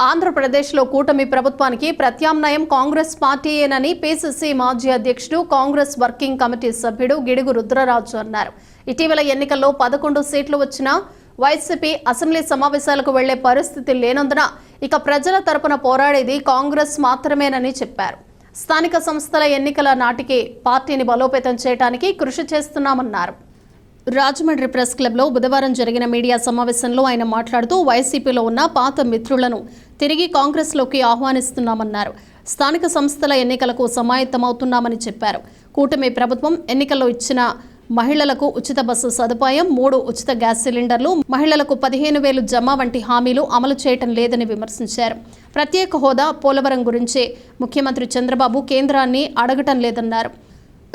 ఆంధ్రప్రదేశ్లో కూటమి ప్రభుత్వానికి ప్రత్యామ్నాయం కాంగ్రెస్ పార్టీయేనని పిసిసి మాజీ అధ్యక్షుడు కాంగ్రెస్ వర్కింగ్ కమిటీ సభ్యుడు గిడుగు రుద్రరాజు అన్నారు. ఇటీవల ఎన్నికల్లో 11 సీట్లు వచ్చినా వైసీపీ అసెంబ్లీ సమావేశాలకు వెళ్లే పరిస్థితి లేనందున ఇక ప్రజల తరపున పోరాడేది కాంగ్రెస్ మాత్రమేనని చెప్పారు. స్థానిక సంస్థల ఎన్నికల నాటికి పార్టీని బలోపేతం చేయడానికి కృషి చేస్తున్నామన్నారు. రాజమండ్రి ప్రెస్ క్లబ్లో బుధవారం జరిగిన మీడియా సమావేశంలో ఆయన మాట్లాడుతూ వైసీపీలో ఉన్న పాత మిత్రులను తిరిగి కాంగ్రెస్లోకి ఆహ్వానిస్తున్నామన్నారు. స్థానిక సంస్థల ఎన్నికలకు సమాయత్తమవుతున్నామని చెప్పారు. కూటమి ప్రభుత్వం ఎన్నికల్లో ఇచ్చిన మహిళలకు ఉచిత బస్సు సదుపాయం, 3 ఉచిత గ్యాస్ సిలిండర్లు, మహిళలకు 15,000 జమ వంటి హామీలు అమలు చేయటం లేదని విమర్శించారు. ప్రత్యేక హోదా, పోలవరం గురించి ముఖ్యమంత్రి చంద్రబాబు కేంద్రాన్ని అడగటం లేదన్నారు.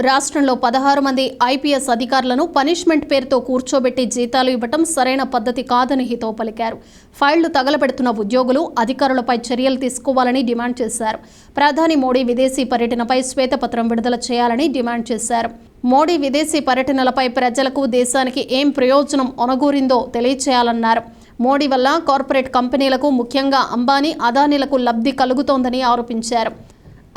రాష్ట్రంలో 16 మంది ఐపీఎస్ అధికారులను పనిష్మెంట్ పేరుతో కూర్చోబెట్టి జీతాలు ఇవ్వటం సరైన పద్ధతి కాదని హితవు పలికారు. ఫైళ్లు తగలబెడుతున్న ఉద్యోగులు, అధికారులపై చర్యలు తీసుకోవాలని డిమాండ్ చేశారు. ప్రధాని మోడీ విదేశీ పర్యటనపై శ్వేతపత్రం విడుదల చేయాలని డిమాండ్ చేశారు. మోడీ విదేశీ పర్యటనలపై ప్రజలకు, దేశానికి ఏం ప్రయోజనం ఒనగూరిందో తెలియచేయాలన్నారు. మోడీ వల్ల కార్పొరేట్ కంపెనీలకు, ముఖ్యంగా అంబానీ, అదానీలకు లబ్ధి కలుగుతోందని ఆరోపించారు.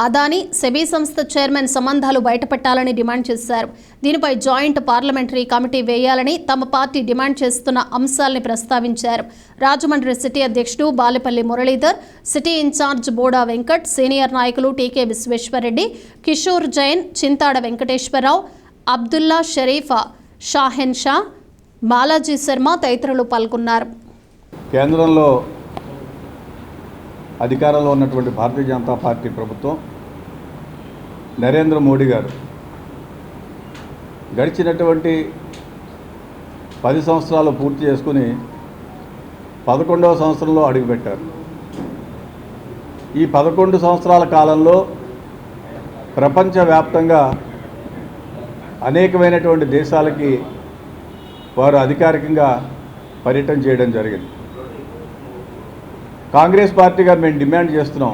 అదానీ, సెబీ సంస్థ చైర్మన్ సంబంధాలు బయటపెట్టాలని డిమాండ్ చేశారు. దీనిపై జాయింట్ పార్లమెంటరీ కమిటీ వేయాలని తమ పార్టీ డిమాండ్ చేస్తున్న అంశాల్ని ప్రస్తావించారు. రాజమండ్రి సిటీ అధ్యక్షుడు Balepalli Muralidhar, city incharge Boda Venkat, senior నాయకులు టీకే విశ్వేశ్వరరెడ్డి, కిషోర్ జైన్, చింతాడ వెంకటేశ్వరరావు, అబ్దుల్లా షరీఫ్, షాహెన్ షా, బాలాజీ శర్మ తదితరులు పాల్గొన్నారు. కేంద్రంలో అధికారంలో ఉన్నటువంటి భారతీయ జనతా పార్టీ ప్రభుత్వం, నరేంద్ర మోడీ గారు గడిచినటువంటి 10 సంవత్సరాలు పూర్తి చేసుకుని 11వ సంవత్సరంలో అడుగుపెట్టారు. ఈ 11 సంవత్సరాల కాలంలో ప్రపంచవ్యాప్తంగా అనేకమైనటువంటి దేశాలకి వారు అధికారికంగా పర్యటన చేయడం జరిగింది. కాంగ్రెస్ పార్టీగా మేము డిమాండ్ చేస్తున్నాం,